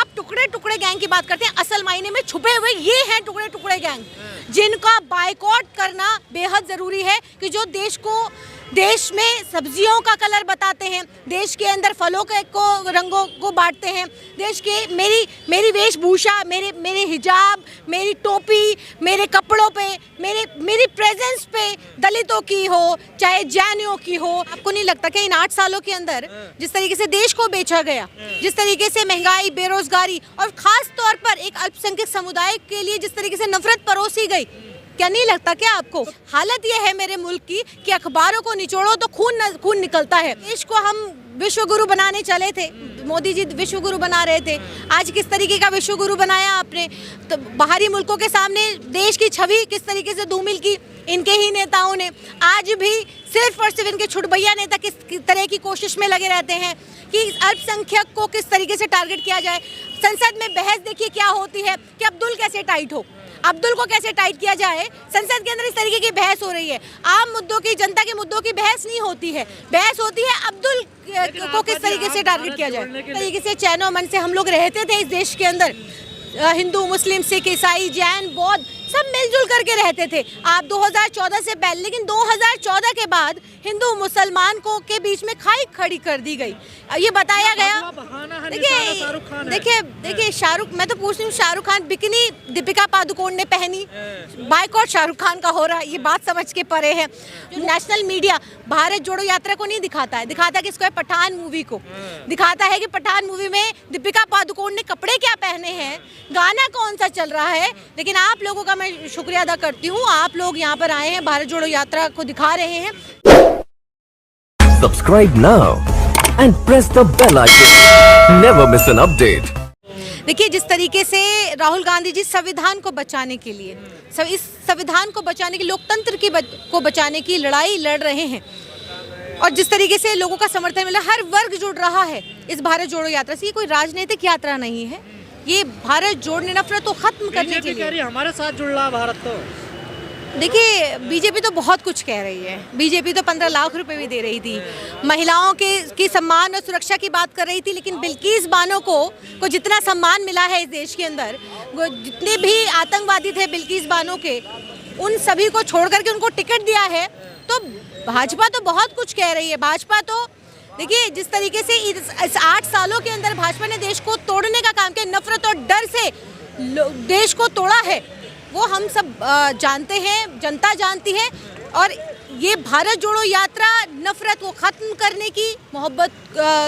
आप टुकड़े टुकड़े गैंग की बात करते हैं, असल मायने में छुपे हुए ये हैं टुकड़े टुकड़े गैंग, जिनका बायकॉट करना बेहद जरूरी है। कि जो देश में सब्जियों का कलर बताते हैं, देश के अंदर फलों को रंगों को बांटते हैं, देश के मेरी वेशभूषा, मेरे हिजाब, मेरी टोपी, मेरे कपड़ों पे, मेरी प्रेजेंस पे दलितों की हो चाहे जैनियों की हो। आपको नहीं लगता कि इन 8 सालों के अंदर जिस तरीके से देश को बेचा गया, जिस तरीके से महंगाई, बेरोजगारी और खास तौर पर एक अल्पसंख्यक समुदाय के लिए जिस तरीके से नफरत परोसी गई, क्या नहीं लगता क्या आपको? हालत ये है मेरे मुल्क की कि अखबारों को निचोड़ो तो खून निकलता है। देश को हम विश्व गुरु बनाने चले थे, मोदी जी विश्व गुरु बना रहे थे, आज किस तरीके का विश्व गुरु बनाया आपने? तो बाहरी मुल्कों के सामने देश की छवि किस तरीके से धूमिल की इनके ही नेताओं ने। आज भी सिर्फ और सिर्फ इनके छुटभैया नेता किस तरह की कोशिश में लगे रहते हैं कि अल्पसंख्यक को किस तरीके से टारगेट किया जाए। संसद में बहस देखिए क्या होती है कि अब्दुल कैसे टाइट हो, अब्दुल को कैसे टाइट किया जाए। संसद के अंदर इस तरीके की बहस हो रही है। आम मुद्दों की, जनता के मुद्दों की बहस नहीं होती है, बहस होती है अब्दुल को किस तरीके से टारगेट किया जाए। तरीके से चैन और मन से हम लोग रहते थे इस देश के अंदर, हिंदू, मुस्लिम, सिख, ईसाई, जैन, बौद्ध सब मिलजुल करके रहते थे। आप 2014 से पहले, लेकिन 2014 के बाद हिंदू मुसलमान को के बीच में खाई खड़ी कर दी गई। ये बताया गया। देखिए शाहरुख, मैं तो पूछ रही हूँ, शाहरुख खान बिकनी दीपिका पादुकोण ने पहनी, बायकॉट शाहरुख खान का हो रहा है, ये बात समझ के परे है। नेशनल मीडिया भारत जोड़ो यात्रा को नहीं दिखाता है, दिखाता है किसको है? पठान मूवी को दिखाता है कि पठान मूवी में दीपिका पादुकोण ने कपड़े क्या पहने हैं, गाना कौन सा चल रहा है। लेकिन आप लोगों का मैं शुक्रिया अदा करती हूँ, आप लोग यहाँ पर आए हैं, भारत जोड़ो यात्रा को दिखा रहे हैं। Subscribe now and press the bell icon. Never miss an update. देखिए जिस तरीके से राहुल गांधी जी संविधान को बचाने के लिए, इस संविधान को बचाने की, लोकतंत्र को बचाने की लड़ाई लड़ रहे हैं और जिस तरीके से लोगों का समर्थन मिला, हर वर्ग जुड़ रहा है इस भारत जोड़ो यात्रा से। ये कोई राजनीतिक यात्रा नहीं है, ये भारत जोड़ने, नफरत को खत्म करने के लिए। हमारे साथ जुड़ रहा भारत। तो देखिए बीजेपी तो बहुत कुछ कह रही है, बीजेपी तो 15 लाख रुपए भी दे रही थी, महिलाओं की सम्मान और सुरक्षा की बात कर रही थी। लेकिन बिल्किस बानो को जितना सम्मान मिला है इस देश के अंदर, वो जितने भी आतंकवादी थे बिल्किस बानो के, उन सभी को छोड़ करके उनको टिकट दिया है। तो भाजपा तो बहुत कुछ कह रही है। भाजपा तो देखिए जिस तरीके से इस 8 सालों के अंदर भाजपा ने देश को तोड़ने का काम किया, नफरत और डर से देश को तोड़ा है, वो हम सब जानते हैं, जनता जानती है। और ये भारत जोड़ो यात्रा नफरत को खत्म करने की, मोहब्बत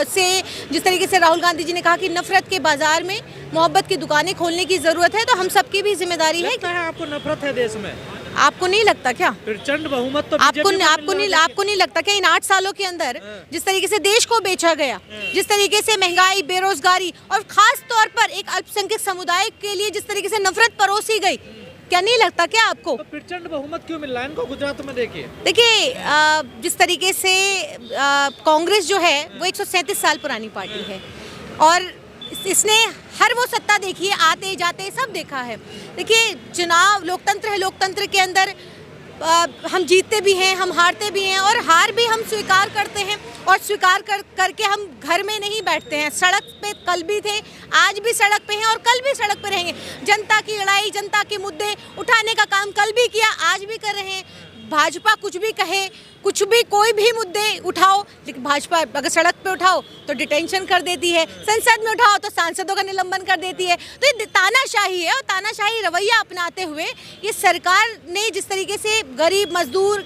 से, जिस तरीके से राहुल गांधी जी ने कहा कि नफरत के बाजार में मोहब्बत की दुकानें खोलने की जरूरत है, तो हम सबकी भी जिम्मेदारी है। आपको नफरत है देश में? आपको नहीं लगता क्या? प्रचंड बहुमत तो आपको नहीं लगता कि इन 8 सालों के अंदर जिस तरीके से देश को बेचा गया, जिस तरीके से महंगाई, बेरोजगारी और खास तौर पर एक अल्पसंख्यक समुदाय के लिए जिस तरीके से नफरत परोसी गई, क्या नहीं लगता क्या आपको? तो प्रचंड बहुमत क्यों मिल रहा है इनको गुजरात में? देखिए जिस तरीके से कांग्रेस जो है वो 137 साल पुरानी पार्टी है और इसने हर वो सत्ता देखी है, आते जाते सब देखा है। देखिए चुनाव लोकतंत्र है, लोकतंत्र के अंदर हम जीतते भी हैं, हम हारते भी हैं और हार भी हम स्वीकार करते हैं और स्वीकार करके हम घर में नहीं बैठते हैं। सड़क पे कल भी थे, आज भी सड़क पे हैं और कल भी सड़क पे रहेंगे। जनता की लड़ाई, जनता के मुद्दे उठाने का काम कल भी किया, आज भी कर रहे हैं। भाजपा कुछ भी कहे, कुछ भी, कोई भी मुद्दे उठाओ, लेकिन भाजपा अगर सड़क पे उठाओ तो डिटेंशन कर देती है, संसद में उठाओ तो सांसदों का निलंबन कर देती है। तो ये तानाशाही है और तानाशाही रवैया अपनाते हुए ये सरकार ने जिस तरीके से गरीब, मजदूर,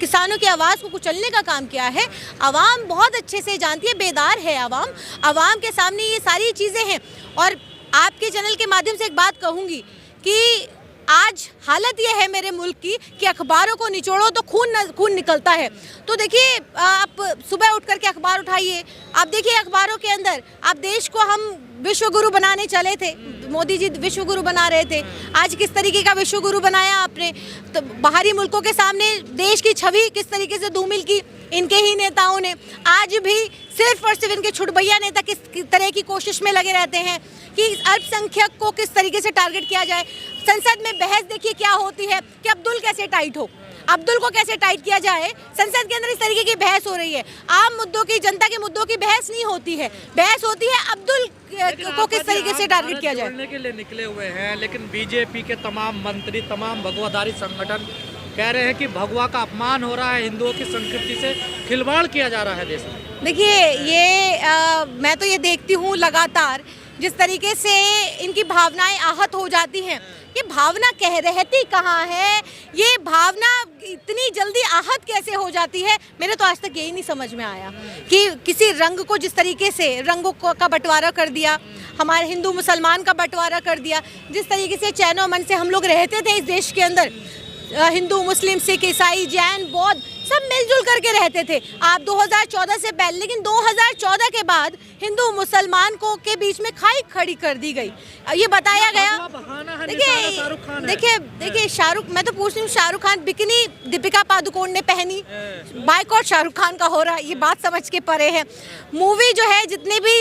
किसानों की आवाज़ को कुचलने का काम किया है, आवाम बहुत अच्छे से जानती है, बेदार है आवाम के सामने ये सारी चीज़ें हैं। और आपके चैनल के माध्यम से एक बात कहूँगी कि आज हालत ये है मेरे मुल्क की कि अखबारों को निचोड़ो तो खून निकलता है। तो देखिए आप सुबह उठ करके अखबार उठाइए, आप देखिए अखबारों के अंदर, आप देश को हम विश्व गुरु बनाने चले थे, मोदी जी विश्व गुरु बना रहे थे, आज किस तरीके का विश्व गुरु बनाया आपने? तो बाहरी मुल्कों के सामने देश की छवि किस तरीके से धूमिल की इनके ही नेताओं ने। आज भी सिर्फ और सिर्फ इनके छुटभैया नेता किस तरह की कोशिश में लगे रहते हैं कि अल्पसंख्यक को किस तरीके से टारगेट किया जाए। संसद में बहस देखिए क्या होती है कि अब्दुल कैसे टाइट हो, अब्दुल को कैसे टाइट किया जाए, संसद के अंदर इस तरीके की बहस हो रही है। आम मुद्दों की, जनता के मुद्दों की बहस नहीं होती है, बहस होती है अब्दुल को किस तरीके से टारगेट किया जाए। जोड़ने के लिए निकले हुए हैं, लेकिन बीजेपी के तमाम मंत्री, तमाम भगवाधारी संगठन कह रहे हैं कि भगवा का अपमान हो रहा है, हिंदुओं की संस्कृति से खिलवाड़ किया जा रहा है देश में। देखिए ये मैं तो ये देखती हूँ लगातार जिस तरीके से इनकी भावनाएं आहत हो जाती हैं। ये भावना कह रहती कहाँ है, ये भावना इतनी जल्दी आहत कैसे हो जाती है, मेरे तो आज तक यही नहीं समझ में आया कि किसी रंग को जिस तरीके से रंगों का बंटवारा कर दिया, हमारे हिंदू मुसलमान का बंटवारा कर दिया, जिस तरीके से चैनो मन से हम लोग रहते थे इस देश के अंदर, हिंदू मुस्लिम सिख ईसाई जैन बौद्ध सब मिलजुल करके रहते थे। आप 2014 से पहले, लेकिन 2014 के बाद हिंदू मुसलमान को के बीच में खाई खड़ी कर दी गई। ये बताया गया। देखिए शाहरुख, मैं तो पूछ रही हूँ, शाहरुख खान बिकनी दीपिका पादुकोण ने पहनी, बाइकॉट शाहरुख खान का हो रहा है, ये बात समझ के परे है। मूवी जो है, जितने भी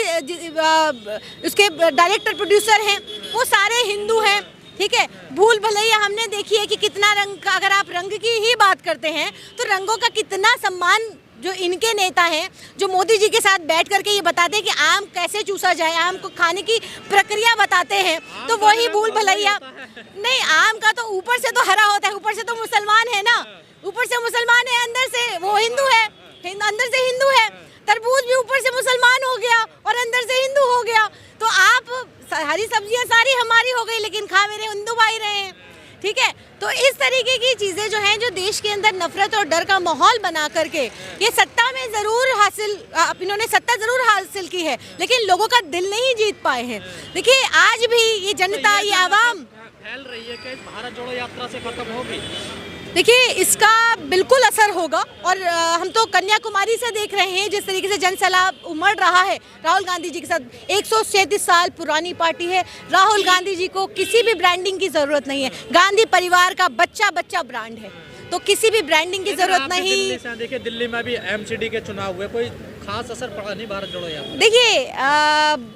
उसके डायरेक्टर प्रोड्यूसर हैं वो सारे हिंदू हैं, ठीक है। भूल भलैया हमने देखी है कि कितना रंग का, अगर आप रंग की ही बात करते हैं तो रंगों का कितना सम्मान जो इनके नेता हैं, जो मोदी जी के साथ बैठ करके ये बताते हैं कि आम कैसे चूसा जाए, आम को खाने की प्रक्रिया बताते हैं, तो वही भूल भलैया। नहीं, आम का तो ऊपर से तो हरा होता है, ऊपर से तो मुसलमान है ना, ऊपर से मुसलमान है, अंदर से वो हिंदू है, अंदर से हिंदू है। तरबूज भी ऊपर से मुसलमान हो गया और अंदर से हिंदू हो गया। तो आप हरी सब्जियां सारी हमारी हो गई, लेकिन खा मेरे हिंदू भाई रहे हैं, ठीक है। तो इस तरीके की चीज़ें जो हैं, जो देश के अंदर नफरत और डर का माहौल बना करके ये सत्ता में ज़रूर हासिल, इन्होंने सत्ता ज़रूर हासिल की है, लेकिन लोगों का दिल नहीं जीत पाए हैं। देखिए आज भी ये जनता, ये आवाम फैल रही है कि इस भारत जोड़ो यात्रा से खत्म होगी। देखिए इसका बिल्कुल असर होगा, और हम तो कन्याकुमारी से देख रहे हैं जिस तरीके से जनसैलाब उमड़ रहा है राहुल गांधी जी के साथ। 137 साल पुरानी पार्टी है, राहुल गांधी जी को किसी भी ब्रांडिंग की ज़रूरत नहीं है। गांधी परिवार का बच्चा बच्चा ब्रांड है, तो किसी भी ब्रांडिंग की ज़रूरत नहीं। देखिए दिल्ली में भी एमसीडी के चुनाव हुए, कोई खास असर पड़ा नहीं भारत जोड़ो यात्रा। देखिए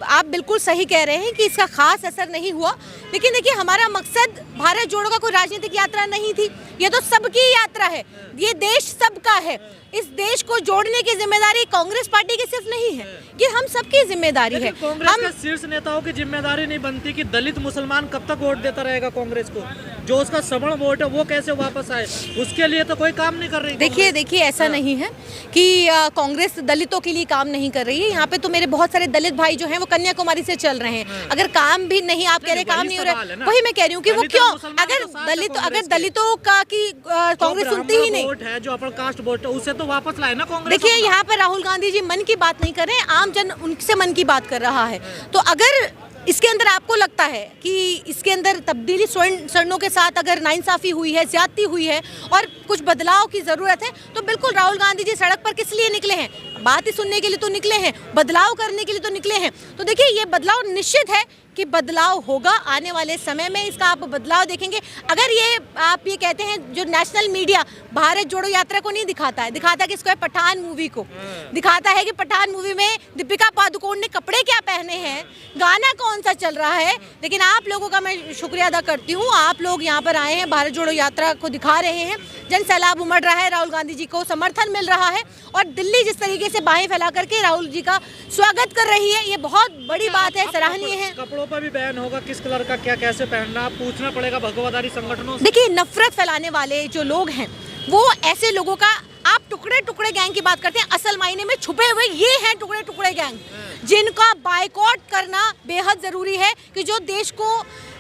आप बिल्कुल सही कह रहे हैं कि इसका खास असर नहीं हुआ, लेकिन देखिए हमारा मकसद भारत जोड़ो का कोई राजनीतिक यात्रा नहीं थी, ये तो सबकी यात्रा है, ये देश सबका है। इस देश को जोड़ने की जिम्मेदारी कांग्रेस पार्टी की सिर्फ नहीं है, ये हम सबकी जिम्मेदारी है। कांग्रेस के शीर्ष नेताओं की जिम्मेदारी नहीं बनती कि दलित मुसलमान कब तक वोट देता रहेगा कांग्रेस को, जो उसका सवर्ण वोट है वो कैसे वापस आए, उसके लिए तो कोई काम नहीं कर रही। देखिए ऐसा नहीं है कि कांग्रेस दलितों के लिए काम नहीं कर रही है। यहाँ पे तो मेरे बहुत सारे दलित भाई जो हैं वो कन्याकुमारी से चल रहे हैं। अगर काम भी नहीं, आप कह रहे काम नहीं हो रहा, वही मैं कह रही हूँ कि वो क्यों, अगर दलितों का की कांग्रेस सुनती ही नहीं, वोट है जो अपर कास्ट वोट है उसे तो वापस लाए ना कांग्रेस। देखिए यहाँ पर राहुल गांधी जी मन की बात नहीं कर रहे हैं, आम जन उनसे मन की बात कर रहा है। तो अगर इसके अंदर आपको लगता है कि इसके अंदर तब्दीली स्वर्णों के साथ अगर नाइंसाफ़ी हुई है, ज्यादती हुई है और कुछ बदलाव की ज़रूरत है, तो बिल्कुल राहुल गांधी जी सड़क पर किस लिए निकले हैं? बात ही सुनने के लिए तो निकले हैं, बदलाव करने के लिए तो निकले हैं। तो देखिए ये बदलाव निश्चित है कि बदलाव होगा आने वाले समय में, इसका आप बदलाव देखेंगे। अगर ये आप ये कहते हैं, जो नेशनल मीडिया भारत जोड़ो यात्रा को नहीं दिखाता है, दिखाता है किसको है? पठान मूवी को दिखाता है कि पठान मूवी में दीपिका पादुकोण ने कपड़े क्या पहने हैं, गाना कौन सा चल रहा है। लेकिन आप लोगों का मैं शुक्रिया अदा करती हूँ, आप लोग यहाँ पर आए हैं, भारत जोड़ो यात्रा को दिखा रहे हैं, जन सैलाब उमड़ रहा है, राहुल गांधी जी को समर्थन मिल रहा है और दिल्ली जिस तरीके से बाहें फैला करके राहुल जी का स्वागत कर रही है, ये बहुत बड़ी बात है, सराहनीय है। कपड़ों पर भी बैन होगा, किस कलर का क्या कैसे पहनना पूछना पड़ेगा भगवाधारी संगठनों से। देखिए नफरत फैलाने वाले जो लोग हैं वो ऐसे लोगों का, आप टुकड़े टुकड़े गैंग की बात करते हैं, असल मायने में छुपे हुए ये हैं टुकड़े टुकड़े गैंग, जिनका बायकॉट करना बेहद जरूरी है। कि जो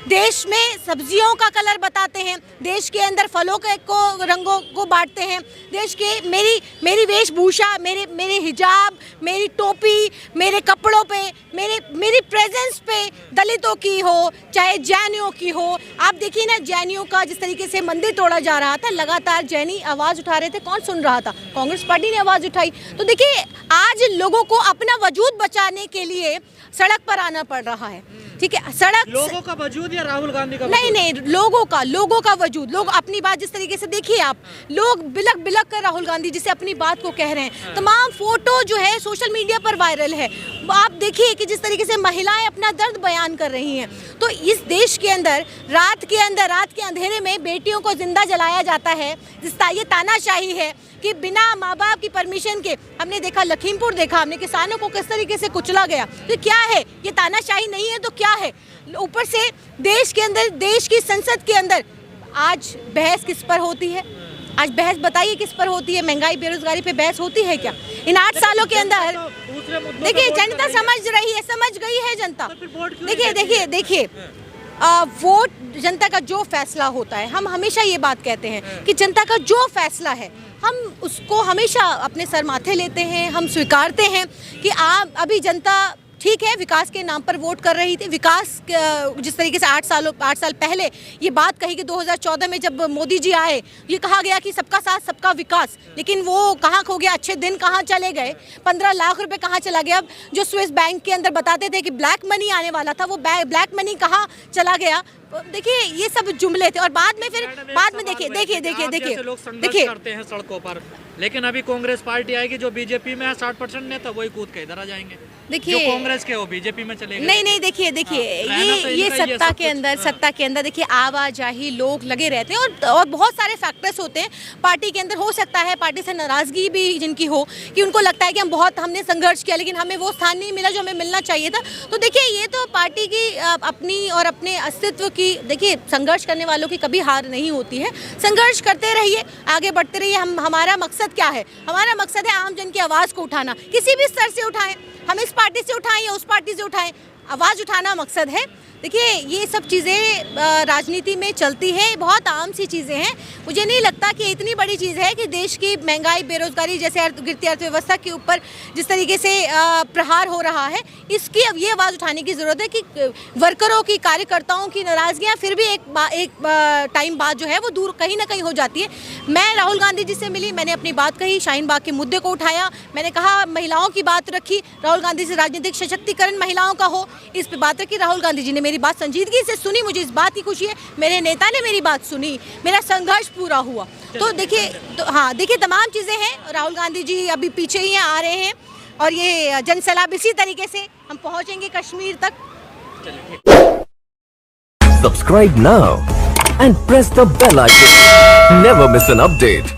देश में सब्जियों का कलर बताते हैं, देश के अंदर फलों के रंगों को बांटते हैं, देश के मेरी वेशभूषा, मेरे हिजाब, मेरी टोपी, मेरे कपड़ों पे, मेरी प्रेजेंस पे दलितों की हो चाहे जैनियों की हो। आप देखिए ना, जैनियों का जिस तरीके से मंदिर तोड़ा जा रहा था, लगातार जैनी आवाज़ उठा रहे थे, कौन सुन रहा था? कांग्रेस पार्टी ने आवाज़ उठाई। तो देखिए आज लोगों को अपना वजूद बचाने के लिए सड़क पर आना पड़ रहा है। ठीक है, सड़क लोगों का वजूद या राहुल गांधी का नहीं वजूद? नहीं, लोगों का वजूद, लोग अपनी बात जिस तरीके से देखिए आप, लोग बिलक बिलक कर राहुल गांधी जी से अपनी बात को कह रहे हैं। तमाम फोटो जो है सोशल मीडिया पर वायरल है। आप देखिए कि जिस तरीके से महिलाएं अपना दर्द बयान कर रही हैं। तो इस देश के अंदर रात के अंधेरे में बेटियों को जिंदा जलाया जाता है। ये तानाशाही है कि बिना माँ बाप की परमिशन के, हमने देखा लखीमपुर, देखा हमने किसानों को किस तरीके से कुचला गया। तो क्या है ये? तानाशाही नहीं है तो क्या है? ऊपर से देश के अंदर, देश की संसद के अंदर आज बहस किस पर होती है? आज बहस बताइए किस पर होती है? महंगाई बेरोजगारी पे बहस होती है क्या इन 8 सालों के अंदर? देखिए जनता समझ रही है, समझ गई है जनता। देखिए वोट जनता का जो फैसला होता है, हम हमेशा ये बात कहते हैं कि जनता का जो फैसला है हम उसको हमेशा अपने सर माथे लेते हैं, हम स्वीकारते हैं कि आप अभी जनता ठीक है विकास के नाम पर वोट कर रही थी। विकास जिस तरीके से 8 साल पहले ये बात कही कि 2014 में जब मोदी जी आए, ये कहा गया कि सबका साथ सबका विकास, लेकिन वो कहाँ खो गया? अच्छे दिन कहाँ चले गए? 15 लाख रुपए कहाँ चला गया? अब जो स्विस बैंक के अंदर बताते थे कि ब्लैक मनी आने वाला था, वो ब्लैक मनी कहाँ चला गया? देखिए ये सब जुमले थे। और बाद में देखिए लोग संघर्ष करते हैं सड़कों पर, लेकिन अभी कांग्रेस पार्टी आएगी जो बीजेपी में है, 60% नेता वही कूद के इधर आ जाएंगे। देखिए जो कांग्रेस के वो बीजेपी में चले गए। नहीं देखिए ये सत्ता के अंदर देखिए आवाजाही लोग लगे रहते हैं और बहुत सारे फैक्टर्स होते हैं पार्टी के अंदर। हो सकता है पार्टी से नाराजगी भी जिनकी हो कि उनको लगता है कि हमने संघर्ष किया लेकिन हमें वो स्थान नहीं मिला जो हमें मिलना चाहिए था। तो देखिए ये तो पार्टी की अपनी और अपने अस्तित्व की, देखिए संघर्ष करने वालों की कभी हार नहीं होती है। संघर्ष करते रहिए, आगे बढ़ते रहिए। हमारा मकसद क्या है? हमारा मकसद है आम जन की आवाज़ को उठाना, किसी भी स्तर से उठाएं, हम इस पार्टी से उठाएं या उस पार्टी से उठाएं, आवाज़ उठाना मकसद है। देखिए ये सब चीज़ें राजनीति में चलती है, बहुत आम सी चीज़ें हैं। मुझे नहीं लगता कि इतनी बड़ी चीज़ है कि देश की महंगाई बेरोजगारी जैसे गिरती अर्थव्यवस्था के ऊपर जिस तरीके से प्रहार हो रहा है, इसकी अब ये आवाज़ उठाने की ज़रूरत है कि वर्करों की, कार्यकर्ताओं की नाराज़गियाँ फिर भी एक टाइम बाद जो है वो दूर कहीं ना कहीं हो जाती है। मैं राहुल गांधी जी से मिली, मैंने अपनी बात कही, शाहीन बाग के मुद्दे को उठाया, मैंने कहा महिलाओं की बात रखी, राहुल गांधी से राजनीतिक सशक्तिकरण महिलाओं का हो, इस पर बात रखी। राहुल गांधी जी ने मेरी बात संजीदगी से सुनी, मुझे इस बात की खुशी है। मेरे नेता ने मेरी बात सुनी, मेरा संघर्ष पूरा हुआ। तो देखिए तमाम चीज़ें हैं। राहुल गांधी जी अभी पीछे ही आ रहे हैं और ये जनसैलाब इसी तरीके से हम पहुंचेंगे कश्मीर तक। Subscribe now and press the bell icon. Never miss an update.